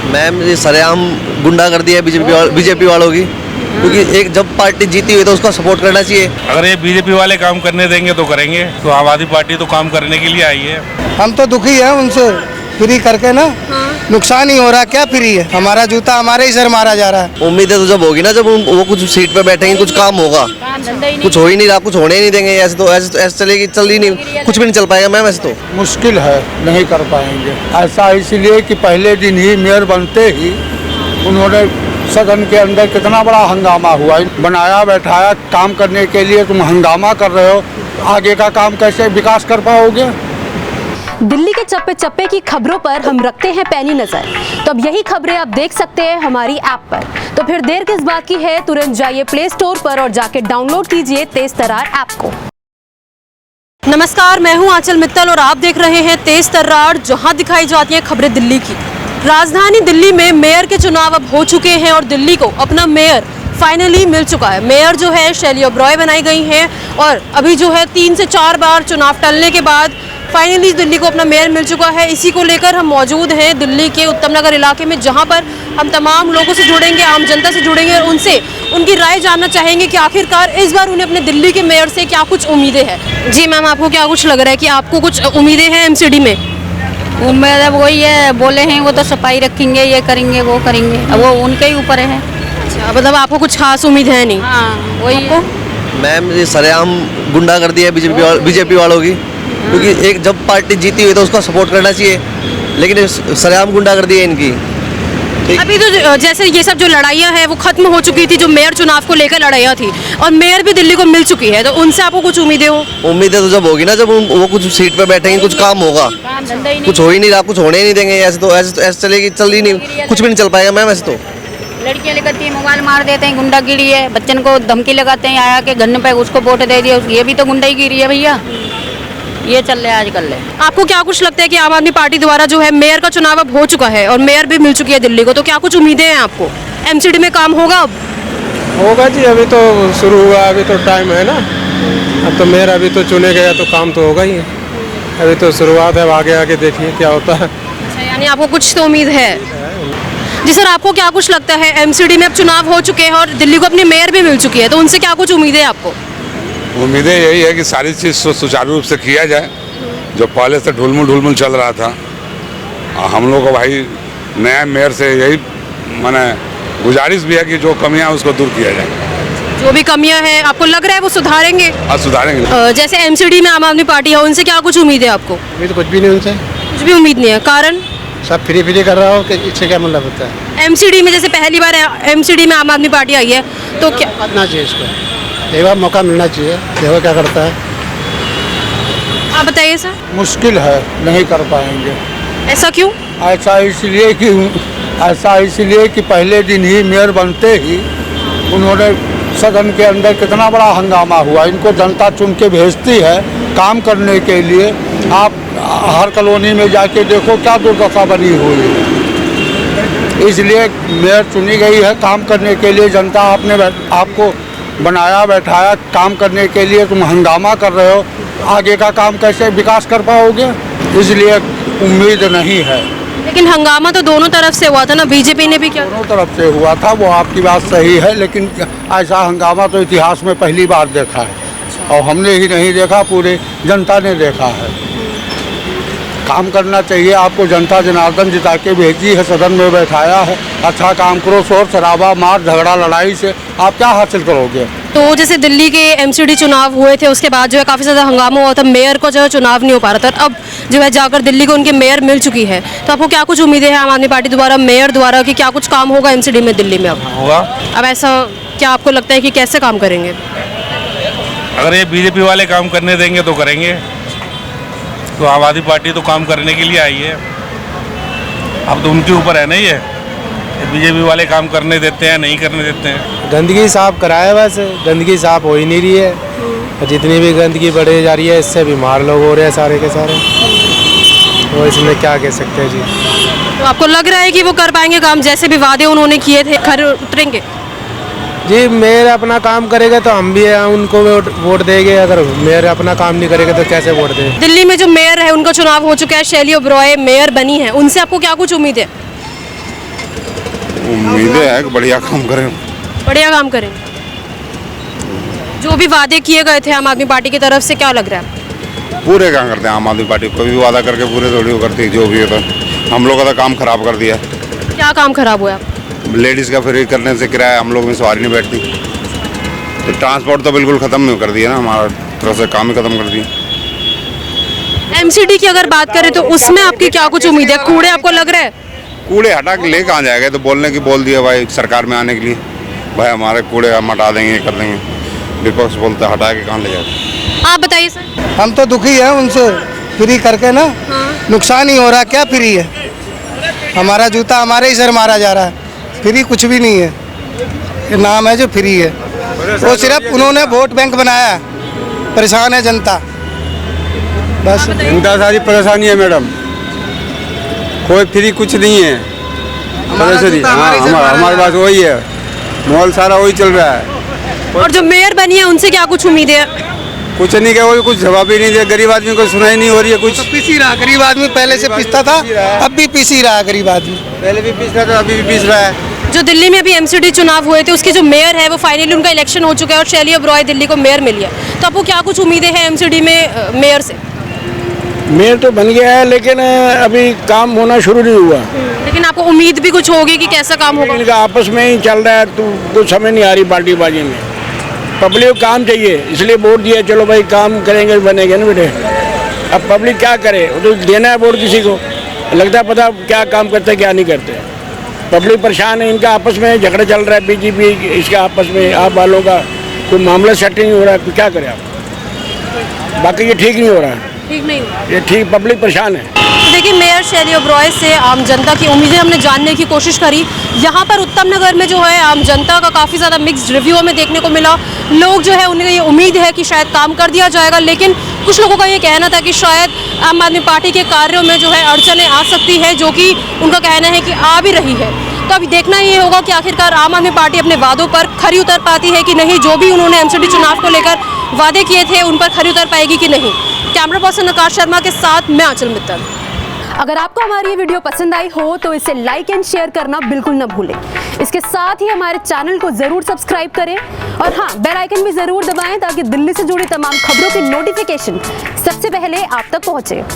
Ma'am ये सरेआम गुंडागर्दी है बीजेपी वालों की, क्योंकि एक जब पार्टी जीती हुई तो उसका सपोर्ट करना चाहिए। अगर ये बीजेपी वाले काम करने देंगे तो करेंगे, तो आम आदमी पार्टी तो काम करने के लिए आई है। हम तो दुखी है उनसे, फ्री करके ना नुकसान ही हो रहा है। क्या फ्री है, हमारा जूता हमारे ही सर मारा जा रहा है। उम्मीदें तो जब होगी ना, जब वो कुछ सीट पे बैठेंगे, कुछ काम होगा। कुछ हो ही नहीं रहा, कुछ होने ही नहीं देंगे। ऐसे चलेगी, चल ही नहीं, कुछ भी नहीं चल पाएगा मैम। ऐसे तो मुश्किल है, नहीं कर पाएंगे। ऐसा इसलिए कि पहले दिन ही मेयर बनते ही उन्होंने सदन के अंदर कितना बड़ा हंगामा हुआ। बनाया बैठाया काम करने के लिए तुम हंगामा कर रहे हो, आगे का काम कैसे विकास कर पाओगे। दिल्ली के चप्पे चप्पे की खबरों पर हम रखते हैं पैनी नजर, तो अब यही खबरें आप देख सकते हैं हमारी ऐप पर। तो फिर देर किस बात की है, तुरंत जाइए प्ले स्टोर पर और जाके डाउनलोड कीजिए तेज तर्रार ऐप को। नमस्कार, मैं हूं आंचल मित्तल और आप देख रहे हैं तेज तर्रार, जहां दिखाई जाती हैं खबरें दिल्ली की। राजधानी दिल्ली में मेयर के चुनाव अब हो चुके हैं और दिल्ली को अपना मेयर फाइनली मिल चुका है। मेयर जो है शैली ओबरॉय बनाई गई हैं और अभी जो है 3 से 4 बार चुनाव टलने के बाद फाइनली दिल्ली को अपना मेयर मिल चुका है। इसी को लेकर हम मौजूद हैं दिल्ली के उत्तम नगर इलाके में, जहां पर हम तमाम लोगों से जुड़ेंगे, आम जनता से जुड़ेंगे और उनसे उनकी राय जानना चाहेंगे कि आखिरकार इस बार उन्हें अपने दिल्ली के मेयर से क्या कुछ उम्मीदें हैं। जी मैम, आपको क्या कुछ लग रहा है कि आपको कुछ उम्मीदें हैं एमसीडी में? उम्मीद वही है, बोले हैं वो तो सफाई रखेंगे, ये करेंगे वो करेंगे, अब वो उनके ही ऊपर है। अच्छा, मतलब आपको कुछ खास उम्मीद है नहीं? हाँ वही है। मैम ये सरेआम गुंडागर्दी है बीजेपी वालों की, क्योंकि एक जब पार्टी जीती हुई तो उसका सपोर्ट करना चाहिए, लेकिन ये सरेआम गुंडागर्दी है इनकी। अभी तो जैसे ये सब जो लड़ाइयाँ हैं वो खत्म हो चुकी थी, जो मेयर चुनाव को लेकर लड़ाइयाँ थी, और मेयर भी दिल्ली को मिल चुकी है, तो उनसे आपको कुछ उम्मीदें हो? उम्मीदें तो जब होगी ना, जब वो कुछ सीट पे बैठेंगे, कुछ काम होगा। कुछ हो ही नहीं रहा, कुछ होने ही नहीं देंगे। ऐसे चलेगी, चल ही नहीं, कुछ भी नहीं चल पाएगा मैम। ऐसे तो लड़कियां लेकर के मोबाइल मार देते हैं, गुंडागिरी है। बच्चन को धमकी लगाते हैं आया के घर पे, उसको वोट दे दिया, ये भी तो गुंडागिरी है भैया। ये चल रहा है आजकल। आपको क्या कुछ लगता है कि आम आदमी पार्टी द्वारा जो है मेयर का चुनाव अब हो चुका है और मेयर भी मिल चुकी है दिल्ली को, तो क्या कुछ उम्मीदें हैं आपको? एमसीडी में काम होगा अब? होगा जी, अभी तो शुरू हुआ, अभी तो टाइम है ना। अब तो मेयर अभी तो चुने गया तो काम तो होगा ही। अभी तो शुरुआत है, आगे आगे देखिए क्या होता है। अच्छा, यानी आपको कुछ तो उम्मीद है। जी सर, आपको क्या कुछ लगता है, एमसीडी में अब चुनाव हो चुके हैं और दिल्ली को अपनी मेयर भी मिल चुकी है, तो उनसे क्या कुछ उम्मीदें हैं आपको? उम्मीदें यही है कि सारी चीज़ सुचारू रूप से किया जाए। जो पहले से ढुलमुल चल रहा था, हम लोग को भाई नया मेयर से यही माने गुजारिश भी है कि जो कमियां उसको दूर किया जाए। जो भी कमियां हैं आपको लग रहा है वो सुधारेंगे? हाँ, सुधारेंगे। जैसे एमसीडी में आम आदमी पार्टी है, उनसे क्या कुछ उम्मीद है आपको? अभी तो कुछ भी नहीं उनसे, कुछ भी उम्मीद नहीं है। कारण? सब फ्री कर रहा हो कि इससे क्या मतलब होता है। एमसीडी में जैसे पहली बार एमसीडी में आम आदमी पार्टी आई है, तो क्या करना चाहिए इसको, एक बार मौका मिलना चाहिए, देखो क्या करता है। आप बताइए सर। मुश्किल है, नहीं कर पाएंगे। ऐसा क्यों? ऐसा इसलिए कि पहले दिन ही मेयर बनते ही उन्होंने सदन के अंदर कितना बड़ा हंगामा हुआ। इनको जनता चुन के भेजती है काम करने के लिए। आप हर कॉलोनी में जाके देखो क्या दुर्दशा बनी हुई है। इसलिए मेयर चुनी गई है काम करने के लिए। जनता आपने आपको बनाया बैठाया काम करने के लिए, तुम हंगामा कर रहे हो, आगे का काम कैसे विकास कर पाओगे। इसलिए उम्मीद नहीं है। लेकिन हंगामा तो दोनों तरफ से हुआ था ना, बीजेपी ने भी किया। दोनों तरफ से हुआ था, वो आपकी बात सही है, लेकिन ऐसा हंगामा तो इतिहास में पहली बार देखा है। और हमने ही नहीं देखा, पूरे जनता ने देखा है। काम करना चाहिए आपको, जनता जनार्दन जिता के भेजी है, सदन में बैठाया है। अच्छा काम करो, शोर शराबा मार झगड़ा लड़ाई से आप क्या हासिल करोगे। तो जैसे दिल्ली के एमसीडी चुनाव हुए थे, उसके बाद जो है काफ़ी ज़्यादा हंगामा हुआ था, मेयर को जो है चुनाव नहीं हो पा रहा था। अब जो है जाकर दिल्ली को उनके मेयर मिल चुकी है, तो आपको क्या कुछ उम्मीदें हैं आम आदमी पार्टी द्वारा, मेयर द्वारा, कि क्या कुछ काम होगा एमसीडी में दिल्ली में अब होगा। अब ऐसा क्या आपको लगता है कि कैसे काम करेंगे? अगर ये बीजेपी वाले काम करने देंगे तो करेंगे, तो आम आदमी पार्टी तो काम करने के लिए आई है। अब तो उनके ऊपर है ना, ये बीजेपी वाले काम करने देते हैं नहीं करने देते हैं। गंदगी साफ कराया, बस गंदगी साफ हो ही नहीं रही है। और जितनी भी गंदगी बढ़े जा रही है, इससे बीमार लोग हो रहे हैं सारे के सारे। तो इसमें क्या कह सकते हैं जी। तो आपको लग रहा है कि वो कर पाएंगे काम, जैसे भी वादे उन्होंने किए थे खरे उतरेंगे? जी, मेयर अपना काम करेगा तो हम भी उनको वोट देंगे। अगर मेयर अपना काम नहीं करेगा तो कैसे वोट दें। दिल्ली में जो मेयर है उनका चुनाव हो चुका है, शैली ओबरॉय मेयर बनी है, उनसे आपको क्या कुछ उम्मीद है? उम्मीदें है कि बढ़िया काम करें। बढ़िया काम करेंगे। जो भी वादे किए गए थे आम आदमी पार्टी की तरफ से, क्या लग रहा है? पूरे काम करते हैं आम आदमी पार्टी, कोई भी वादा करके पूरे थोड़ी वो करती है। जो भी होता है हम लोग का तो काम खराब कर दिया। क्या काम खराब हुआ? लेडीज़ का फ्री करने से किराया हम लोग में सवारी नहीं बैठती, तो ट्रांसपोर्ट तो बिल्कुल ख़त्म कर दिया ना, हमारा तरफ से काम ही ख़त्म कर दिया। एमसीडी की अगर बात करें तो उसमें आपकी क्या कुछ उम्मीद है? कूड़े आपको लग रहा है? कूड़े हटा के ले कहाँ जाएगा? तो बोलने की बोल दिया भाई सरकार में आने के लिए, भाई हमारे कूड़े हम हटा देंगे, कर देंगे। विपक्ष बोलता है हटा के कहाँ ले जाएगा? आप बताइए सर। हम तो दुखी हैं उनसे, फ्री करके ना नुकसान ही हो रहा है। क्या फ्री है? हमारा जूता हमारे ही सर मारा जा रहा है। फ्री कुछ भी नहीं है, ये नाम है जो फ्री है। वो सिर्फ उन्होंने वोट बैंक बनाया, परेशान है जनता, बस। जनता सारी परेशानी है मैडम, कोई फ्री कुछ नहीं है। हमारे पास वही है, मॉल सारा वही चल रहा है। और जो मेयर बनी है उनसे क्या कुछ उम्मीद है? कुछ नहीं क्या, वो कुछ जवाब ही नहीं दिया। गरीब आदमी को सुनाई नहीं हो रही है कुछ। तो पीसी रहा गरीब आदमी, पहले से पिसता था, अब भी पीसी रहा गरीब आदमी। पहले भी पीस रहा था, अभी भी पीस रहा है। जो दिल्ली में अभी एमसीडी चुनाव हुए थे, उसके जो मेयर है वो फाइनली उनका इलेक्शन हो चुका है और शैली ओबरॉय दिल्ली को मेयर मिली है। तो आपको क्या कुछ उम्मीदें हैं एमसीडी में मेयर से? मेयर तो बन गया है, लेकिन अभी काम होना शुरू नहीं हुआ। लेकिन आपको उम्मीद भी कुछ होगी कि कैसा काम होगा? इनका आपस में ही चल रहा है, तो कुछ समझ नहीं आ रही पार्टी बाजी में। पब्लिक को काम चाहिए, इसलिए वोट दिया, चलो भाई काम करेंगे बनेंगे ना बेटे। अब पब्लिक क्या करे, वो तो देना है वोट किसी को, लगता है पता क्या काम करते हैं क्या नहीं करते। पब्लिक परेशान है, इनका आपस में झगड़ा चल रहा है, बीजेपी इसका आपस में आप वालों का कोई मामला सेटिंग नहीं हो रहा है, क्या करें आप? बाकी ये ठीक नहीं हो रहा है, ठीक नहीं। ये ठीक, पब्लिक परेशान है। तो देखिए, मेयर शैली ओबरॉय से आम जनता की उम्मीदें हमने जानने की कोशिश करी। यहाँ पर उत्तम नगर में जो है आम जनता का काफ़ी ज़्यादा मिक्स्ड रिव्यू हमें देखने को मिला। लोग जो है उन्हें ये उम्मीद है कि शायद काम कर दिया जाएगा, लेकिन कुछ लोगों का ये कहना था कि शायद आम आदमी पार्टी के कार्यों में जो है अड़चनें आ सकती है, जो कि उनका कहना है कि आ भी रही है। तो अभी देखना ये होगा कि आखिरकार आम आदमी पार्टी अपने वादों पर खरी उतर पाती है कि नहीं, जो भी उन्होंने एमसीडी चुनाव को लेकर वादे किए थे उन पर खरी उतर पाएगी कि नहीं। कैमरा पर्सन आकाश शर्मा के साथ मैं आंचल मित्तल। अगर आपको हमारी ये वीडियो पसंद आई हो तो इसे लाइक एंड शेयर करना बिल्कुल न भूलें। इसके साथ ही हमारे चैनल को जरूर सब्सक्राइब करें और हाँ, बेल आइकन भी जरूर दबाएं ताकि दिल्ली से जुड़ी तमाम खबरों की नोटिफिकेशन सबसे पहले आप तक पहुंचे।